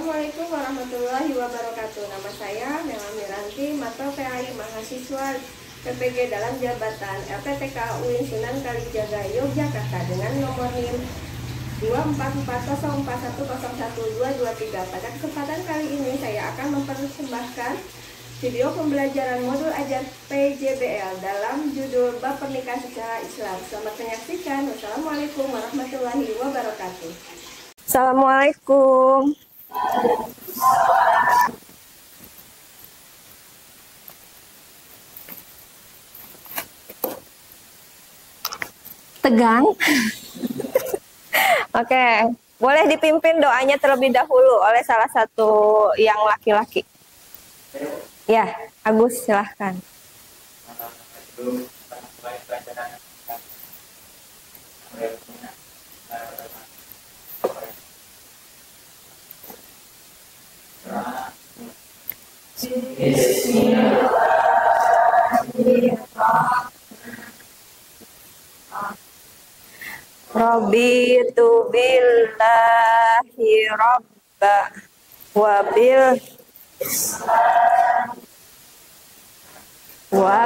Assalamualaikum warahmatullahi wabarakatuh. Nama saya Mela Miranti, Mata PAI mahasiswa PPG dalam jabatan LPTK UIN Sunan Kalijaga Yogyakarta dengan nomor NIM 24404101223. Pada kesempatan kali ini saya akan mempersembahkan video pembelajaran modul ajar PJBL dalam judul Bab Pernikahan Secara Islam. Selamat menyaksikan. Wassalamualaikum warahmatullahi wabarakatuh. Assalamualaikum. Tegang. Oke, boleh dipimpin doanya terlebih dahulu oleh salah satu yang laki-laki. Ya, Agus silahkan. Raditu billahi rabba wa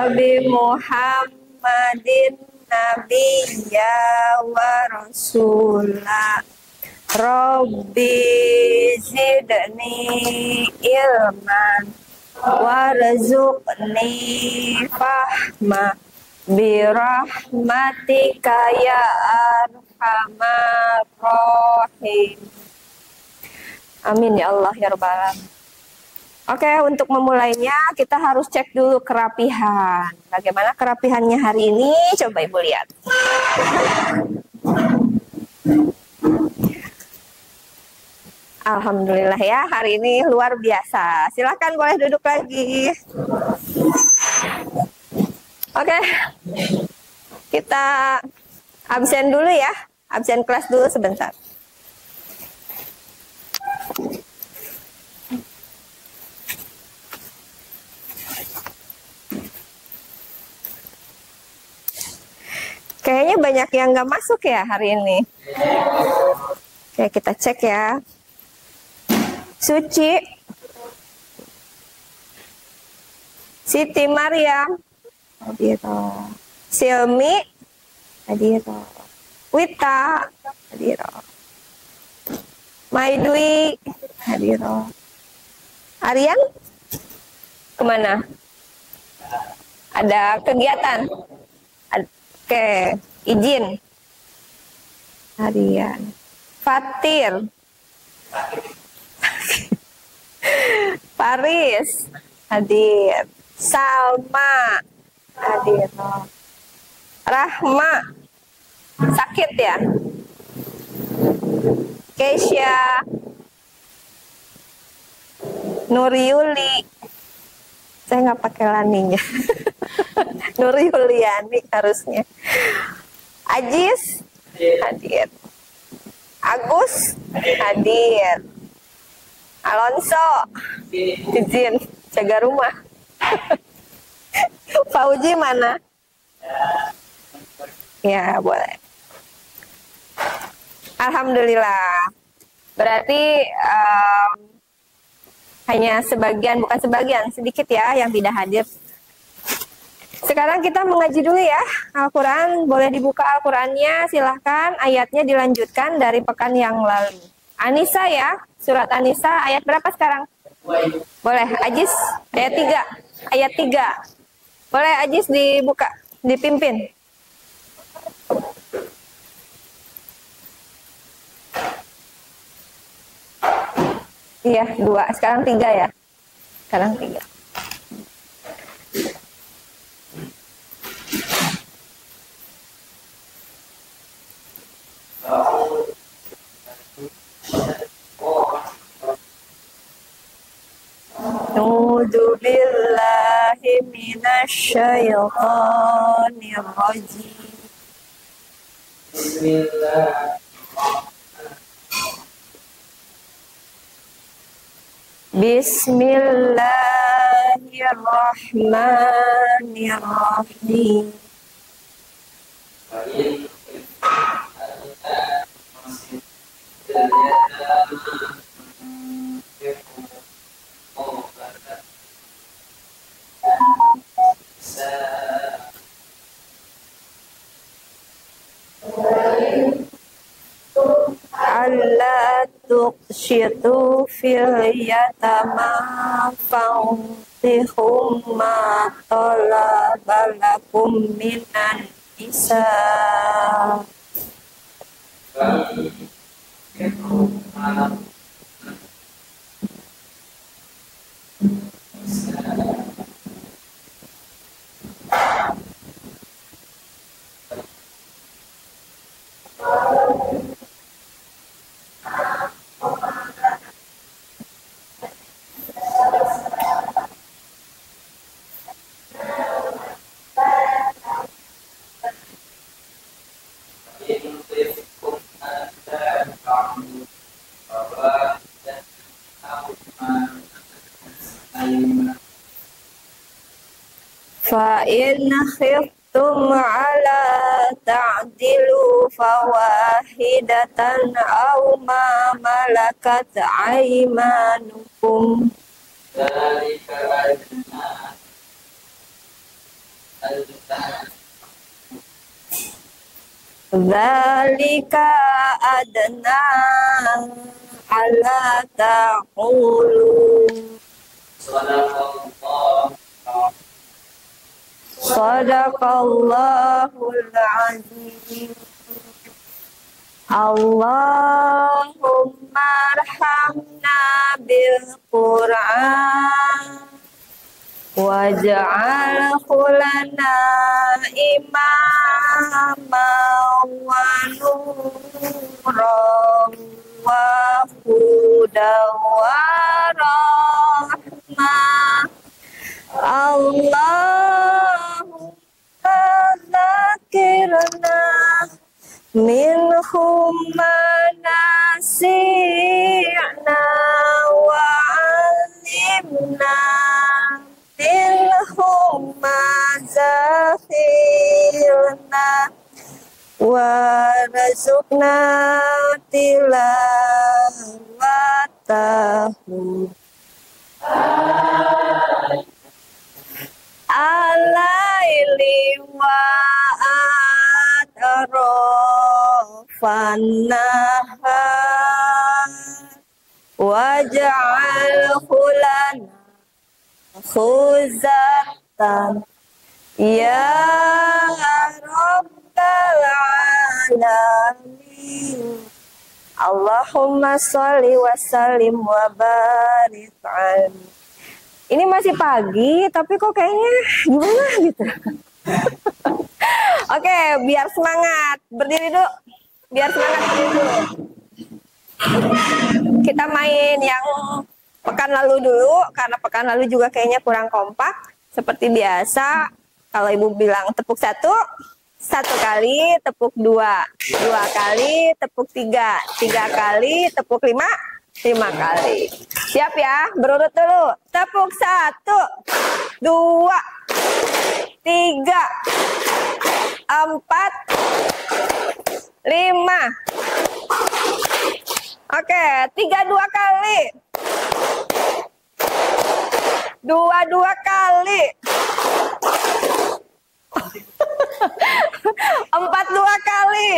bi Muhammadin nabiyya wa rasula. Rabbi zidni ilman warzuqni fahma birahmatika ya arhamar rahim. Amin ya Allah ya rabbal alamin. Oke, untuk memulainya kita harus cek dulu kerapihan. Bagaimana kerapihannya hari ini? Coba Ibu lihat. Alhamdulillah ya, hari ini luar biasa. Silakan boleh duduk lagi. Oke, kita absen dulu ya. Absen kelas dulu sebentar. Kayaknya banyak yang nggak masuk ya hari ini. Oke, kita cek ya. Suci, Siti Maryam, hadiro. Silmi, hadiro. Wita, hadiro. Maidwi, hadiro. Aryan, kemana? Ada kegiatan? Oke, izin. Aryan. Fatir. Paris hadir. Salma hadir. Rahma sakit ya. Keisha, Nuryuli, saya nggak pakai laninya. Nuryuliani harusnya. Ajis hadir. Agus hadir. Alonso izin jaga rumah. Fauji mana? Ya boleh. Alhamdulillah. Berarti hanya sebagian, bukan sebagian, sedikit ya yang tidak hadir. Sekarang kita mengaji dulu ya Al-Quran. Boleh dibuka Al-Qurannya, silahkan. Ayatnya dilanjutkan dari pekan yang lalu. Anissa ya, surat Anissa ayat berapa sekarang? Boleh, Ajis ayat 3. Ayat 3. Boleh Ajis dibuka, dipimpin. Iya, 2. Sekarang 3 ya. Sekarang 3. A'udzu billahi minasyaitonir rajim. Bismillah. Bismillahirrahmanirrahim. shitu fil yatama fa'tihum ma talabalakum minan nisa. Fa in khiftum ala ta'dilu fawahidatan aw ma malakat aymanukum. Dzalika adna alla taqulu. Sadaqallahul azim. Allahumma arhamna bil Qur'an waj'alhu lana imaman wa nuran wa hudan wa rahmah. Allahumma zakirna minhum manasi'na wa alimna minhum mazahilna wa razukna tilawatahu alaili wa atrafan nahar waj'alhu lana khuzatan ya rabbal alamin. Allahumma sholli wa sallim wa barik alaihi. Ini masih pagi, tapi kok kayaknya gimana gitu. Oke, biar semangat. Berdiri dulu. Biar semangat berdiri dulu. Kita main yang pekan lalu dulu, karena pekan lalu juga kayaknya kurang kompak. Seperti biasa, kalau ibu bilang tepuk satu kali, tepuk dua kali, tepuk tiga kali, tepuk lima kali. Siap ya, berurut dulu. Tepuk 1, 2, 3, 4, 5, 5. Oke, 3 kali. 2 kali. 4 kali.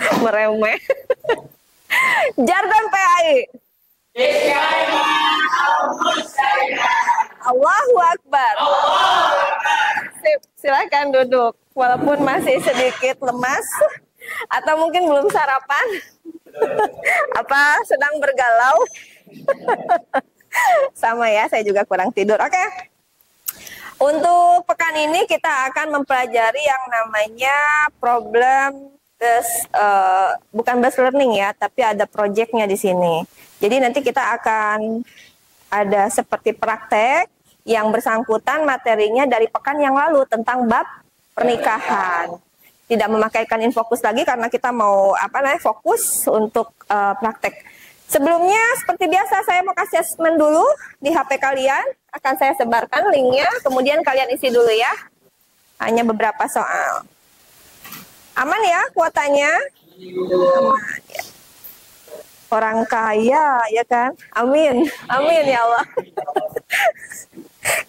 Meremeh. Jargon PAI. Allahu Akbar. Sip, silakan duduk. Walaupun masih sedikit lemas atau mungkin belum sarapan. Apa sedang bergalau? Sama ya, saya juga kurang tidur. Oke. Untuk pekan ini kita akan mempelajari yang namanya problem bukan based learning ya, tapi ada projectnya di sini. Jadi nanti kita akan ada seperti praktek yang bersangkutan materinya dari pekan yang lalu tentang bab pernikahan. Tidak memakaikan infokus lagi karena kita mau fokus untuk praktek. Sebelumnya seperti biasa saya mau kasih assessment dulu di HP kalian. Akan saya sebarkan linknya, kemudian kalian isi dulu ya. Hanya beberapa soal. Aman ya kuotanya? Aman ya. Orang kaya ya kan? Amin. Amin ya Allah.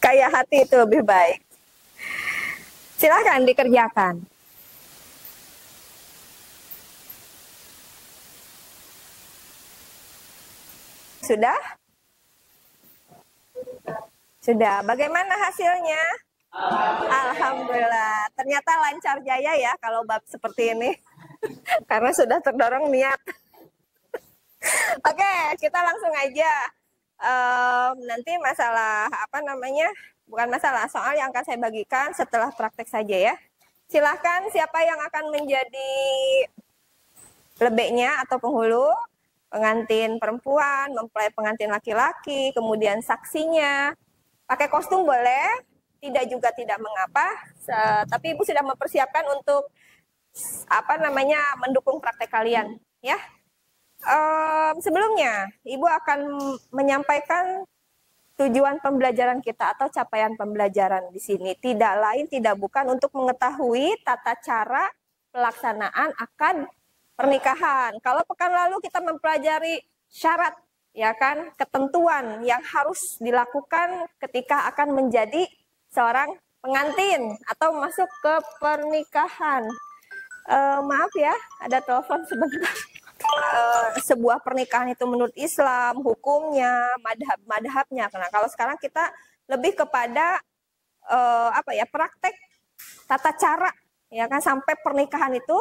Kaya hati itu lebih baik. Silahkan dikerjakan. Sudah? Sudah. Bagaimana hasilnya? Alhamdulillah. Ternyata lancar jaya ya kalau bab seperti ini. Karena sudah terdorong niat. Oke, kita langsung aja. Nanti masalah apa namanya? Bukan masalah, soal yang akan saya bagikan setelah praktek saja ya. Silahkan siapa yang akan menjadi lebeknya atau penghulu, pengantin perempuan, mempelai pengantin laki-laki, kemudian saksinya. Pakai kostum boleh, tidak juga tidak mengapa. Tapi Ibu sudah mempersiapkan untuk apa namanya mendukung praktek kalian, ya. Sebelumnya, Ibu akan menyampaikan tujuan pembelajaran kita atau capaian pembelajaran di sini. Tidak lain, tidak bukan untuk mengetahui tata cara pelaksanaan akad pernikahan. Kalau pekan lalu kita mempelajari syarat, ya kan, ketentuan yang harus dilakukan ketika akan menjadi seorang pengantin atau masuk ke pernikahan. Maaf ya, ada telepon sebentar. Sebuah pernikahan itu menurut Islam, hukumnya, madhabnya. Nah, kalau sekarang kita lebih kepada apa ya, praktek tata cara, ya kan, sampai pernikahan itu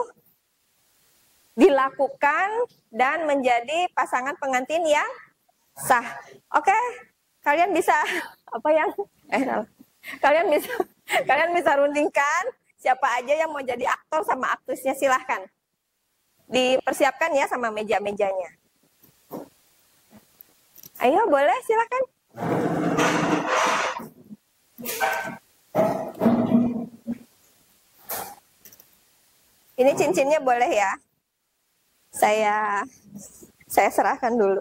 dilakukan dan menjadi pasangan pengantin yang sah. Oke, kalian bisa apa yang kalian bisa rundingkan siapa aja yang mau jadi aktor sama aktrisnya, silahkan. Dipersiapkan ya sama meja-mejanya. Ayo, boleh, silahkan. Ini cincinnya boleh ya. Saya serahkan dulu.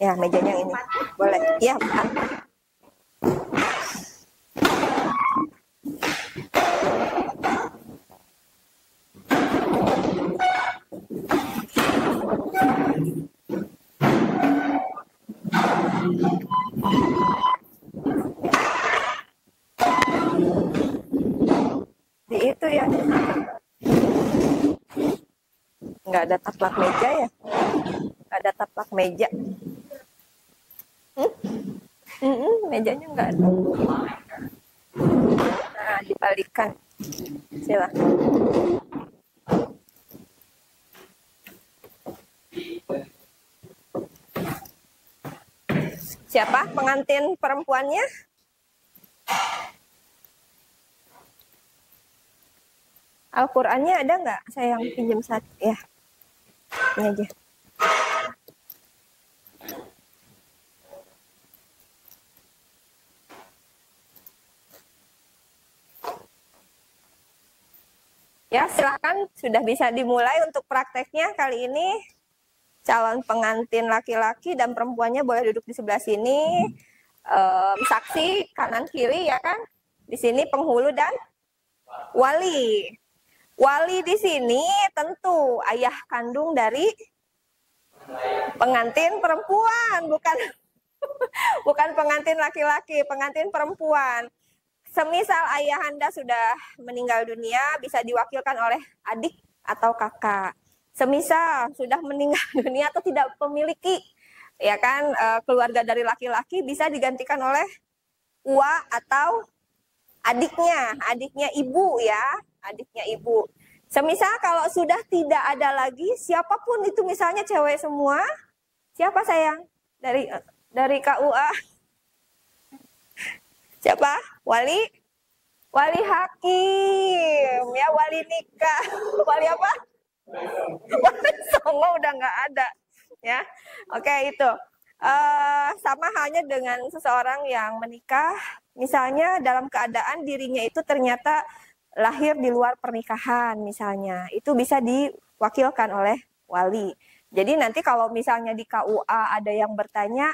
Ya, mejanya yang ini. Boleh. Iya, Pak. Di itu ya. Nggak ada taplak meja ya? Nggak ada taplak meja. Mejanya nggak ada. Nah, dibalikan. Silakan. Siapa pengantin perempuannya? Al-Qur'annya ada nggak? Saya yang pinjam satu ya. Ini aja. Ya, silahkan, sudah bisa dimulai untuk prakteknya kali ini. Calon pengantin laki-laki dan perempuannya boleh duduk di sebelah sini. Saksi kanan kiri ya kan. Di sini penghulu dan wali. Wali di sini tentu ayah kandung dari pengantin perempuan, bukan pengantin laki-laki, pengantin perempuan. Semisal ayahanda sudah meninggal dunia, bisa diwakilkan oleh adik atau kakak. Semisal sudah meninggal dunia atau tidak memiliki, ya kan, keluarga dari laki-laki, bisa digantikan oleh uwa atau adiknya ibu ya, adiknya ibu. Semisal kalau sudah tidak ada lagi, siapapun itu, misalnya cewek semua, siapa sayang dari KUA? Siapa? Wali hakim, ya, wali nikah, wali apa? Wali songo udah nggak ada, ya. Oke, itu. Sama halnya dengan seseorang yang menikah, misalnya dalam keadaan dirinya itu ternyata lahir di luar pernikahan misalnya, itu bisa diwakilkan oleh wali. Jadi nanti kalau misalnya di KUA ada yang bertanya,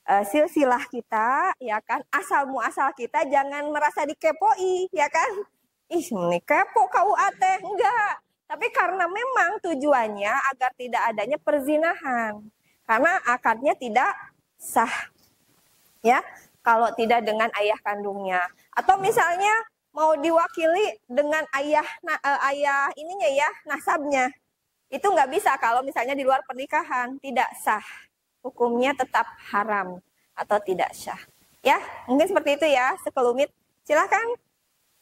silsilah kita, ya kan, asal muasal kita, jangan merasa dikepoi, ya kan. Ih, ini kepo KUA teh, enggak. Tapi karena memang tujuannya agar tidak adanya perzinahan. Karena akadnya tidak sah, ya, kalau tidak dengan ayah kandungnya. Atau misalnya mau diwakili dengan ayah ininya ya, nasabnya, Itu nggak bisa kalau misalnya di luar pernikahan, tidak sah. Hukumnya tetap haram atau tidak sah. Ya, mungkin seperti itu ya, sekelumit. Silahkan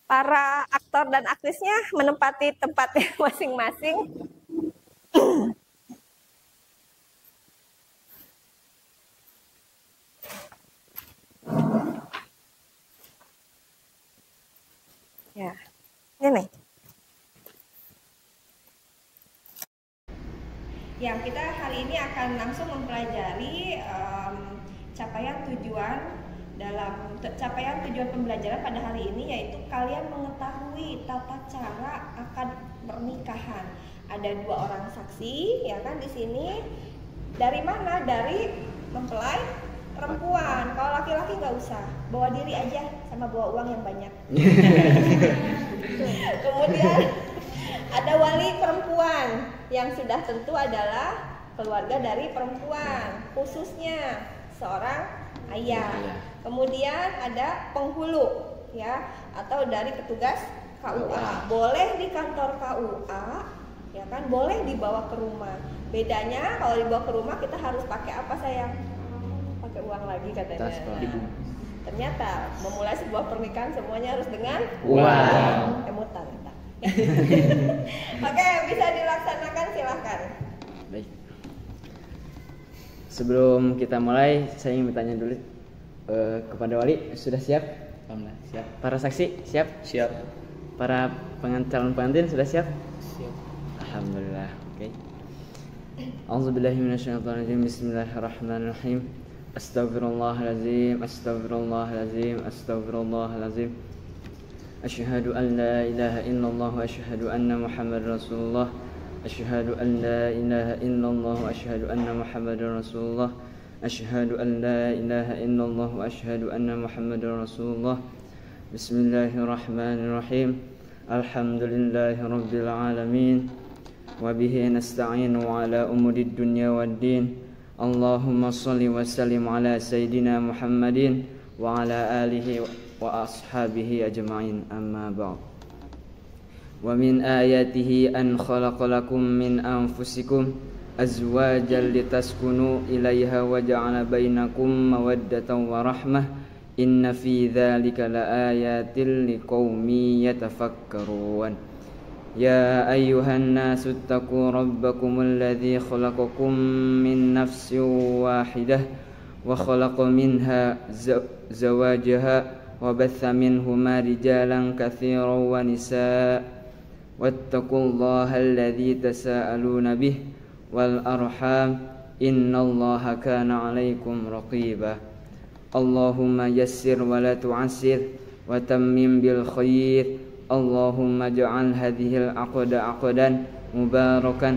para aktor dan aktrisnya menempati tempatnya masing-masing. Ya, ini nih. Ya, kita hari ini akan langsung mempelajari capaian tujuan pembelajaran pada hari ini, yaitu kalian mengetahui tata cara akad pernikahan. Ada 2 orang saksi, ya kan di sini. Dari mana? Dari mempelai perempuan. Kalau laki-laki nggak usah, bawa diri aja sama bawa uang yang banyak. Kemudian ada wali perempuan yang sudah tentu adalah keluarga dari perempuan, khususnya seorang ayah. Kemudian ada penghulu, ya, atau dari petugas KUA. Boleh di kantor KUA, ya kan, boleh dibawa ke rumah. Bedanya kalau dibawa ke rumah kita harus pakai apa, sayang? Pakai uang lagi katanya. Ternyata memulai sebuah pernikahan semuanya harus dengan uang. Emutan. Oke, bisa dilaksanakan, silahkan. Baik. Sebelum kita mulai, saya ingin bertanya dulu kepada wali, sudah siap? Alhamdulillah, siap. Para saksi siap? Siap. Para calon pengantin sudah siap? Siap. Alhamdulillah. Oke. A'udzubillahi minasyaitonirrajim. Bismillahirrahmanirrahim. Astaghfirullahalazim, astaghfirullahalazim, astaghfirullahalazim. Asyhadu an la ilaha illallah wa asyhadu anna Muhammadar Rasulullah. Asyhadu an la ilaha illallah wa asyhadu anna Muhammadar Rasulullah. Asyhadu an la ilaha illallah wa asyhadu anna Muhammadar Rasulullah. Bismillahirrahmanirrahim. Alhamdulillahi rabbil alamin. Wa bihi nasta'inu ala umurid dunya waddin. Allahumma shalli wa sallim ala sayyidina Muhammadin wa ala alihi wa ashabihi ajma'in, amma ba'd. Wa min ayatihi an khalaqa lakum min anfusikum azwajan litaskunu ilaiha wa ja'ala bainakum mawaddatan wa rahmah. Inna fi dzalika laayatin liqaumin yatafakkarun. Ya ayyuhan nasu ittaqu rabbakumul ladzi khalaqakum min nafsin wahidah wa khalaqa minha zawajaha وبث منهما رجالا كثيرا ونساء واتقوا الله الذي تساءلون به والأرحام إن الله كان عليكم رقيبا اللهم يسر ولا تعسر وتمم بالخير اللهم اجعل هذه العقد عقدا مباركا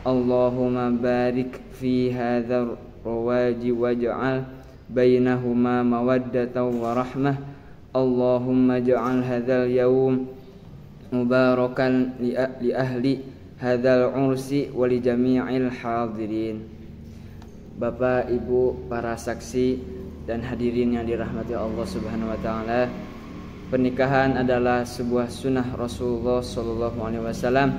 اللهم بارك في هذا الرواج واجعل بينهما مودة ورحمة Allahumma ja'al hadzal yaum mubarakan li ahli hadzal ursi wa li jami'il hadirin. Bapak, Ibu, para saksi dan hadirin yang dirahmati Allah Subhanahu wa taala, pernikahan adalah sebuah sunnah Rasulullah sallallahu alaihi wasallam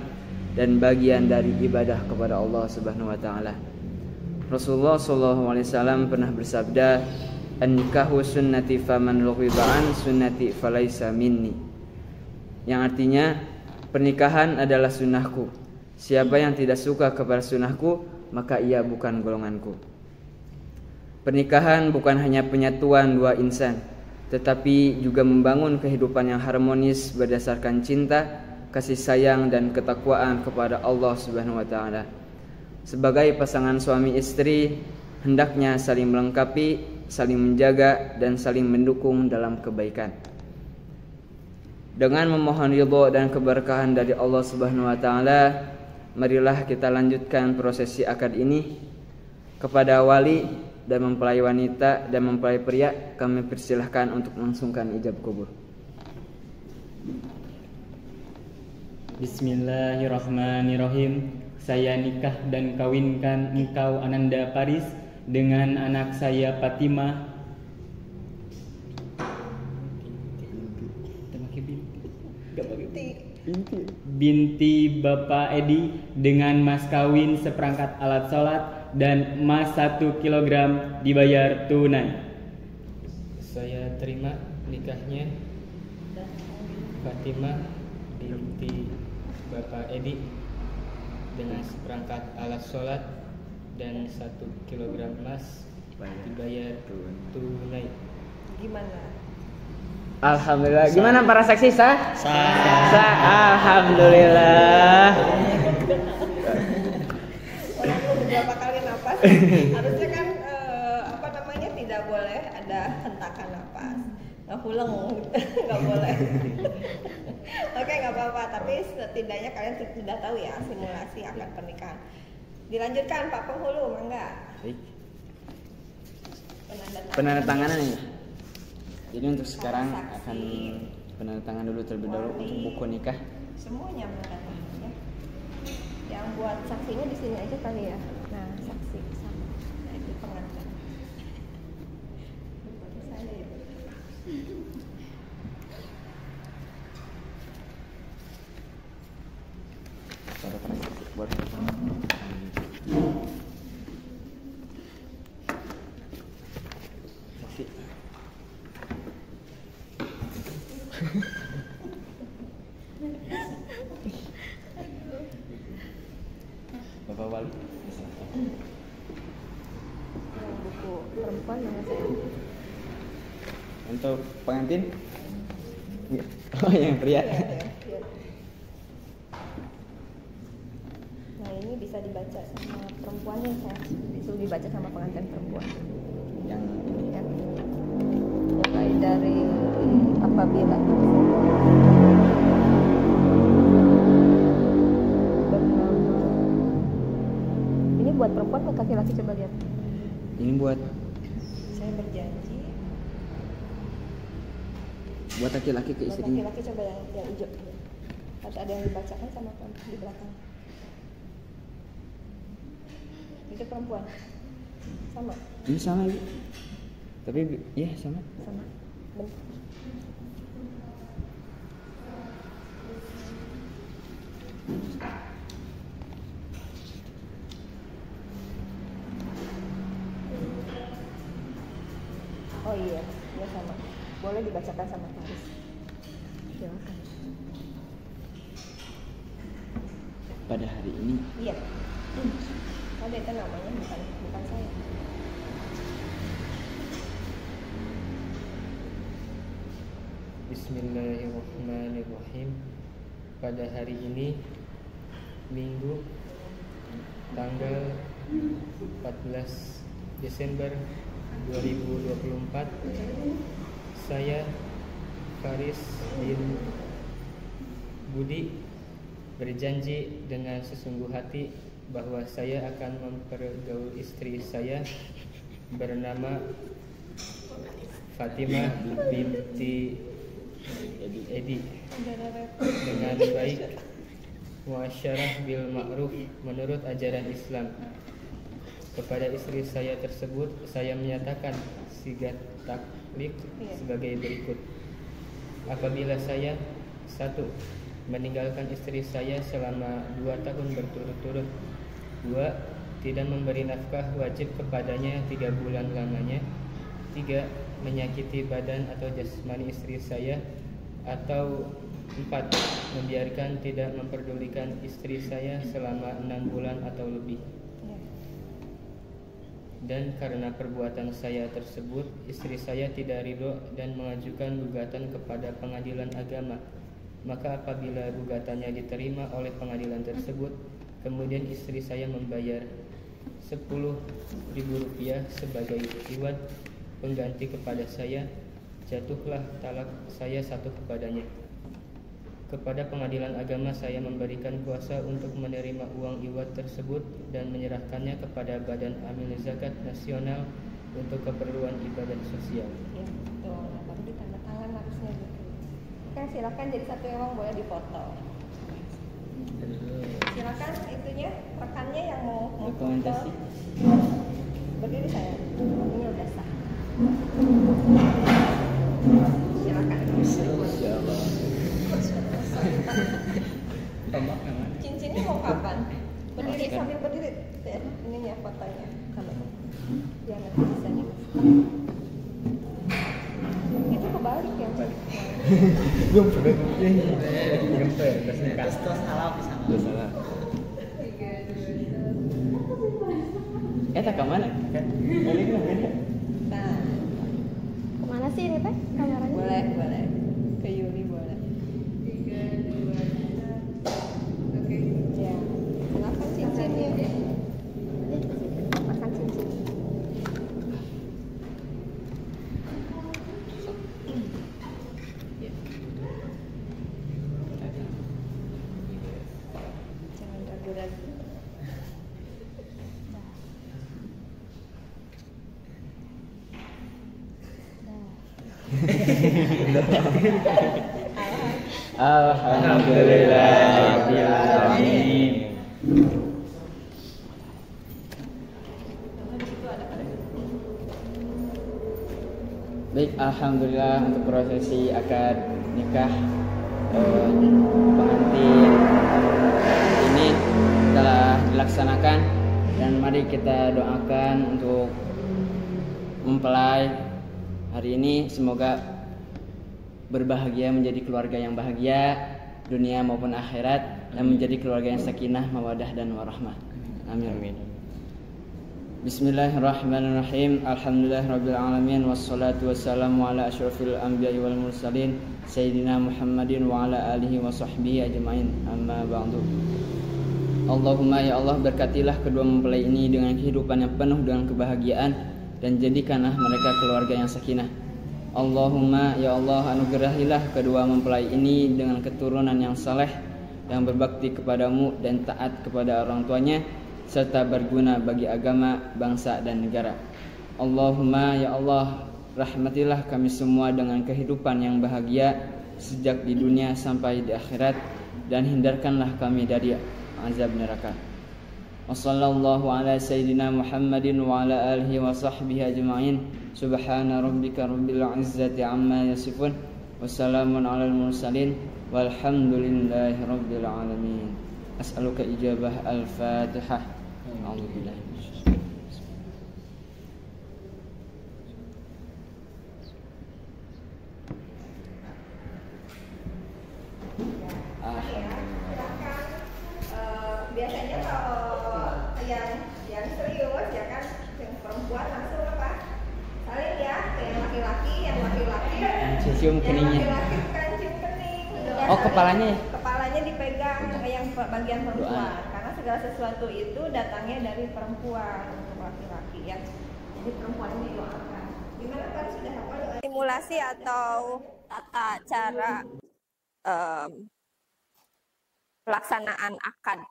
dan bagian dari ibadah kepada Allah Subhanahu wa taala. Rasulullah sallallahu alaihi wasallam pernah bersabda, an-nikahu sunnati faman raghiba an sunnati falaisa minni. Yang artinya pernikahan adalah sunnahku. Siapa yang tidak suka kepada sunnahku, maka ia bukan golonganku. Pernikahan bukan hanya penyatuan 2 insan, tetapi juga membangun kehidupan yang harmonis berdasarkan cinta, kasih sayang dan ketakwaan kepada Allah Subhanahu wa taala. Sebagai pasangan suami istri, hendaknya saling melengkapi, saling menjaga dan saling mendukung dalam kebaikan. Dengan memohon ridho dan keberkahan dari Allah Subhanahu wa taala, marilah kita lanjutkan prosesi akad ini. Kepada wali dan mempelai wanita dan mempelai pria, kami persilahkan untuk melangsungkan ijab kubur. Bismillahirrahmanirrahim. Saya nikah dan kawinkan engkau Ananda Paris dengan anak saya Fatimah binti Bapak Edi dengan mas kawin seperangkat alat sholat dan emas 1 kilogram dibayar tunai. Saya terima nikahnya Fatimah binti Bapak Edi dengan seperangkat alat sholat dan 1 kilogram emas dibayar tunai. Gimana? Alhamdulillah. Gimana para saksi sah? Sah. Alhamdulillah. Beberapa kali napas. Harusnya kan tidak boleh ada hentakan napas. Ngehuleng, nggak boleh. Oke, nggak apa-apa. Tapi setidaknya kalian sudah tahu ya simulasi akad pernikahan. Dilanjutkan Pak Penghulu, mangga. Baik. Penandatanganan ya. Jadi untuk sekarang akan penandatangan dulu terlebih dahulu untuk buku nikah. Semuanya menandatangan ya. Yang buat saksinya di sini aja kali ya. Nah, saksi sama. Nah, itu pengantin. Saya ya. Bapak Wali. Buku perempuan mana saya? Untuk pengantin? Oh, yang pria. Ya. Nah, ini bisa dibaca sama perempuannya, saya disuruh dibaca sama pengantin perempuan. Yang ini Ya. Mulai dari apabila bernama, ini buat perempuan atau laki-laki, coba lihat. ini buat Berjanji buat laki-laki ke buat istrinya. laki-laki, coba yang hijau. Harus ada yang dibacakan sama perempuan di belakang. Itu perempuan sama Ini sama Bu. Tapi ya sama. bentar. Oh iya, ya sama. Boleh dibacakan sama Faris. Silakan. Pada hari ini Iya. Ada itu namanya, bukan saya. Bismillahirrahmanirrahim. Pada hari ini Minggu tanggal 14 Desember 2024, saya Faris bin Budi berjanji dengan sesungguh hati bahwa saya akan mempergaul istri saya bernama Fatimah binti Edi dengan baik, muasyarah bil ma'ruf menurut ajaran Islam. Kepada istri saya tersebut saya menyatakan sigat taklif sebagai berikut. Apabila saya 1. meninggalkan istri saya selama 2 tahun berturut-turut. 2. tidak memberi nafkah wajib kepadanya 3 bulan lamanya. 3. menyakiti badan atau jasmani istri saya. Atau 4. membiarkan tidak memperdulikan istri saya selama 6 bulan atau lebih. Dan karena perbuatan saya tersebut, istri saya tidak ridho dan mengajukan gugatan kepada pengadilan agama. Maka apabila gugatannya diterima oleh pengadilan tersebut, kemudian istri saya membayar Rp10.000 sebagai iwad pengganti kepada saya, jatuhlah talak saya 1 kepadanya. Kepada pengadilan agama saya memberikan kuasa untuk menerima uang iwad tersebut dan menyerahkannya kepada Badan Amil Zakat Nasional untuk keperluan ibadah sosial. Ya, betul. Nah, baru ditanda tangan harusnya gitu. Oke, silakan jadi satu emang boleh dipoto. Silakan itunya rekannya yang mau dokumentasi. Berdiri saya. Ini udah sah. Silakan. Insyaallah. Cincinnya mau kapan? Berdiri sambil berdiri. Ininya fotonya. Kalau ya nanti bisa nih. Itu kebalik ya. Gempet. Gempet, terus nikah. Terus salah. Tak kemana? Balik mana? Nah, Kemana sih ini teh kameranya? boleh. Ke Yuli boleh. 3, 2, 1. Oke. Ya. Pasang cincinnya. Pasang cincin. Jangan ragu-ragu. Alhamdulillahirobbilalamin. Baik, alhamdulillah untuk prosesi akad nikah pengantin ini telah dilaksanakan, dan mari kita doakan untuk mempelai hari ini semoga berbahagia, menjadi keluarga yang bahagia dunia maupun akhirat, dan menjadi keluarga yang sakinah, mawadah dan warahmah. Amin. Bismillahirrahmanirrahim. Alhamdulillahirabbil alamin, wassalatu wassalamu ala asyrafil anbiya'i wal mursalin sayyidina Muhammadin wa ala alihi wa sahbihi ajmain. Amma ba'du. Allahumma ya Allah, berkatilah kedua mempelai ini dengan kehidupan yang penuh dengan kebahagiaan, dan jadikanlah mereka keluarga yang sakinah. Allahumma ya Allah, anugerahilah kedua mempelai ini dengan keturunan yang saleh, yang berbakti kepadamu dan taat kepada orang tuanya, serta berguna bagi agama, bangsa dan negara. Allahumma ya Allah, rahmatilah kami semua dengan kehidupan yang bahagia sejak di dunia sampai di akhirat, dan hindarkanlah kami dari azab neraka. Wassallallahu ala sayyidina Muhammadin wa ala alihi wa sahbihi ajma'in. Subhana rabbika rabbil izzati amma yasifun, wassalamun alal mursalin, walhamdulillahi rabbil alamin. As'aluka ijabah al-fatihah. A'udzubillah. Biasanya kalau yang serius ya kan, yang perempuan langsung apa? Saling ya, yang laki-laki Cium keningnya. kan cium kening. Oh, kepalanya ya? Kepalanya dipegang yang bagian perempuan. Doa. Karena segala sesuatu itu datangnya dari perempuan untuk laki-laki ya. Jadi perempuan ini doakan. Gimana kan sudah apa doa? Simulasi atau tata cara pelaksanaan akad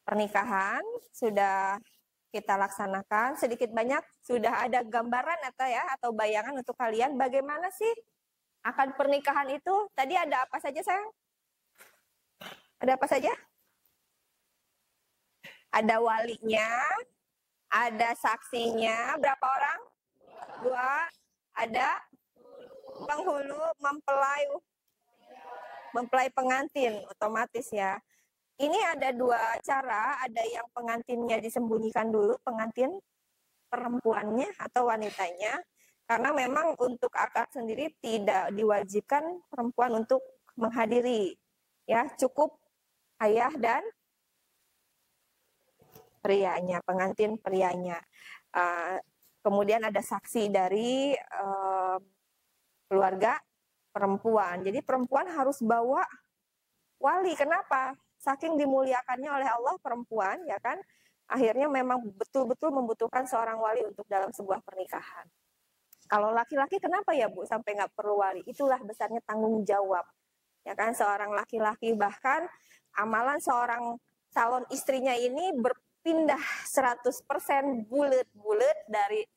pernikahan sudah kita laksanakan. Sedikit banyak sudah ada gambaran atau bayangan untuk kalian bagaimana sih akad pernikahan itu. Tadi ada apa saja sayang? Ada apa saja? Ada walinya, ada saksinya, berapa orang? 2. Ada penghulu, mempelai pengantin, otomatis ya. Ini ada 2 cara, ada yang pengantinnya disembunyikan dulu, pengantin perempuannya atau wanitanya, karena memang untuk akad sendiri tidak diwajibkan perempuan untuk menghadiri, ya cukup ayah dan prianya, pengantin prianya. Kemudian ada saksi dari keluarga perempuan. Jadi perempuan harus bawa wali. Kenapa? Saking dimuliakannya oleh Allah perempuan, ya kan? Akhirnya memang betul-betul membutuhkan seorang wali untuk dalam sebuah pernikahan. Kalau laki-laki kenapa ya Bu sampai nggak perlu wali? Itulah besarnya tanggung jawab, ya kan? Seorang laki-laki, bahkan amalan seorang calon istrinya ini berpindah 100% bulet-bulet dari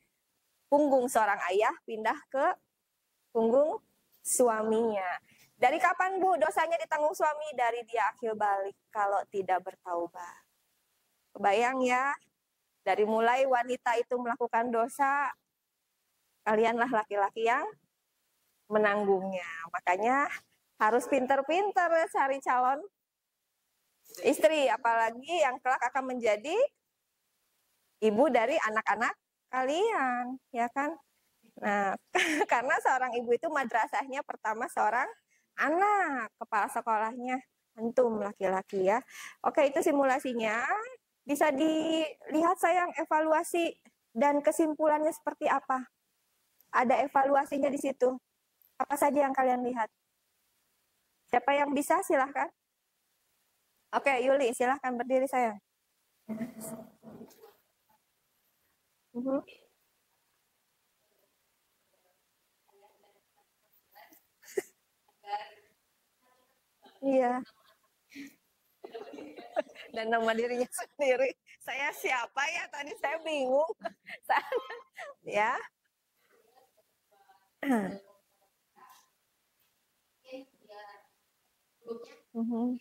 punggung seorang ayah pindah ke punggung suaminya. Dari kapan Bu dosanya ditanggung suami? Dari dia akil balik kalau tidak bertaubat. Kebayang ya, dari mulai wanita itu melakukan dosa, kalianlah laki-laki yang menanggungnya. Makanya harus pinter-pinter cari calon Istri, apalagi yang kelak akan menjadi ibu dari anak-anak kalian, ya kan? Nah, karena seorang ibu itu madrasahnya pertama seorang anak, kepala sekolahnya antum laki-laki ya. Oke, itu simulasinya. Bisa dilihat sayang evaluasi dan kesimpulannya seperti apa. Ada evaluasinya di situ. Apa saja yang kalian lihat? Siapa yang bisa silahkan. Oke, Yuli silahkan berdiri sayang. Mhm. Iya. Dan nama dirinya sendiri. Saya siapa ya? Tadi saya bingung. Ya. Mhm.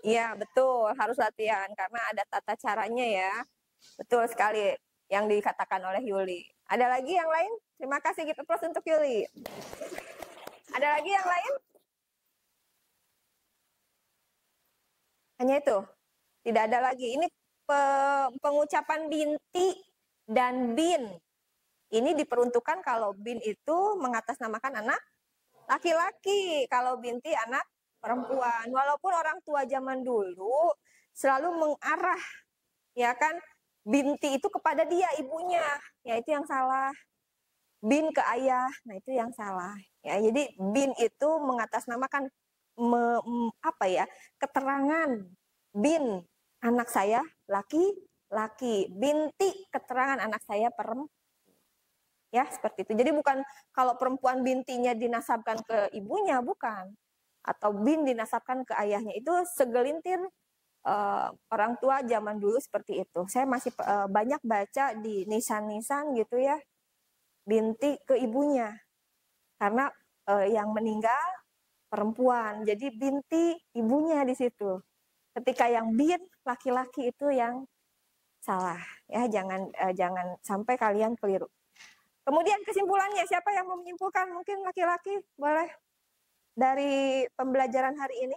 Iya, betul. Harus latihan karena ada tata caranya ya. Betul sekali yang dikatakan oleh Yuli. Ada lagi yang lain? Terima kasih gitu plus untuk Yuli. Ada lagi yang lain? Hanya itu. Tidak ada lagi. Ini pengucapan binti dan bin. Ini diperuntukkan kalau bin itu mengatasnamakan anak laki-laki, kalau binti anak perempuan. Walaupun orang tua zaman dulu selalu mengarah, ya kan, binti itu kepada dia ibunya, ya itu yang salah. Bin ke ayah, nah itu yang salah. Ya, jadi bin itu mengatasnamakan apa ya, keterangan bin anak saya laki-laki, binti keterangan anak saya perempuan. Ya, seperti itu. Jadi bukan kalau perempuan bintinya dinasabkan ke ibunya, bukan. Atau bin dinasabkan ke ayahnya. Itu segelintir orang tua zaman dulu seperti itu. Saya masih banyak baca di nisan-nisan gitu ya. Binti ke ibunya. Karena yang meninggal perempuan. Jadi binti ibunya di situ. Ketika yang bin laki-laki itu yang salah. Ya, jangan sampai kalian keliru. Kemudian kesimpulannya, siapa yang mau menyimpulkan? Mungkin laki-laki, boleh. Dari pembelajaran hari ini.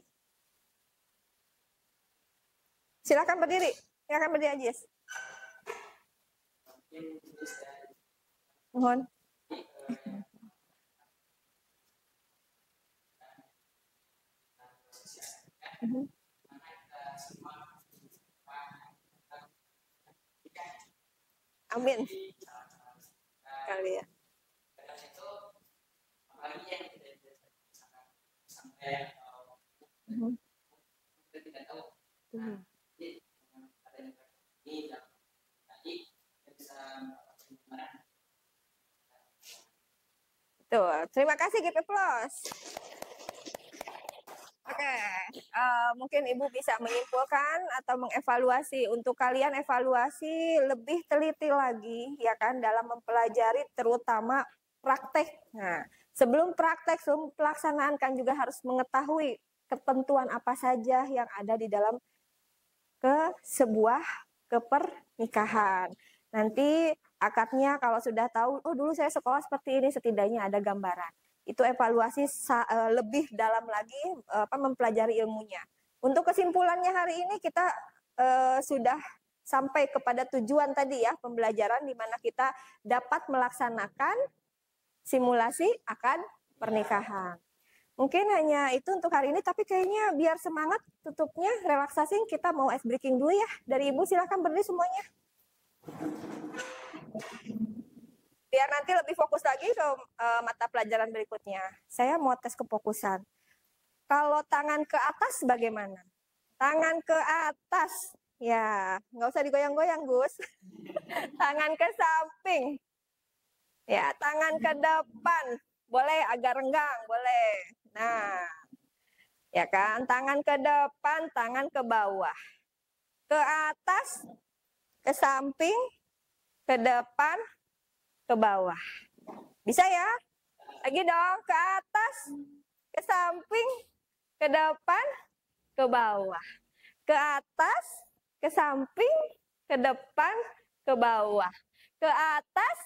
Silakan berdiri. Silakan berdiri, Ajis. Mohon. Amin. Kali ya. Tuh, terima kasih GP Plus. Oke, mungkin Ibu bisa menyimpulkan atau mengevaluasi untuk kalian evaluasi lebih teliti lagi ya kan dalam mempelajari terutama praktek. Nah, sebelum praktek, sebelum pelaksanaan kan juga harus mengetahui ketentuan apa saja yang ada di dalam sebuah kepernikahan. Nanti akadnya kalau sudah tahu, oh dulu saya sekolah seperti ini, setidaknya ada gambaran. Itu evaluasi lebih dalam lagi mempelajari ilmunya. Untuk kesimpulannya hari ini kita sudah sampai kepada tujuan tadi ya, pembelajaran di mana kita dapat melaksanakan simulasi akad pernikahan. Mungkin hanya itu untuk hari ini, tapi kayaknya biar semangat tutupnya, relaksasi, kita mau ice breaking dulu ya. Dari Ibu silakan berdiri semuanya. Biar nanti lebih fokus lagi ke mata pelajaran berikutnya. Saya mau tes kefokusan. Kalau tangan ke atas bagaimana? Tangan ke atas. Ya, nggak usah digoyang-goyang, Gus. Tangan ke samping. Ya, tangan ke depan. Boleh agak renggang, boleh. Nah, ya kan? Tangan ke depan, tangan ke bawah. Ke atas, ke samping, ke depan, ke bawah. Bisa ya? Lagi dong, ke atas, ke samping, ke depan, ke bawah. Ke atas, ke samping, ke depan, ke bawah. Ke atas,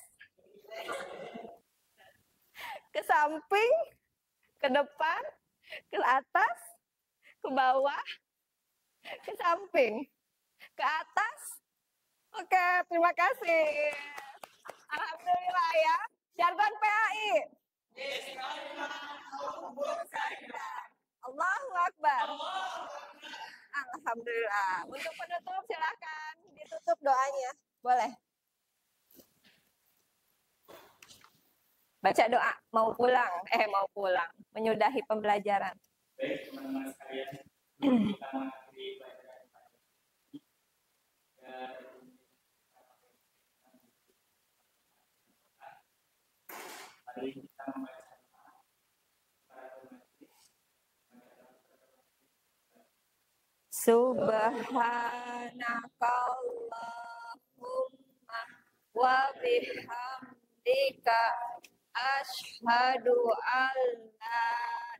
ke samping, ke depan, ke atas, ke bawah, Ke samping. Ke atas. Oke, terima kasih. Alhamdulillah ya. Jargon PAI. Allahu Akbar. Alhamdulillah. Untuk penutup silakan ditutup doanya. Boleh. Baca doa mau pulang, menyudahi pembelajaran. Baik teman-teman sekalian, kita mengakhiri pelajaran pada ini. Mari kita membaca doa para umat. Subhanakallahumma wa bihamdika asyhadu an la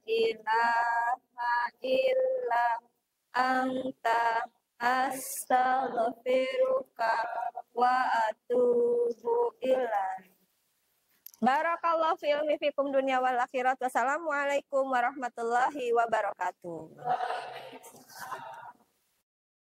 ilaha illa anta astaghfiruka wa atubu ilaik. Barakallahu fi ilmi fikum dunya wal akhirat. Wassalamualaikum warahmatullahi wabarakatuh.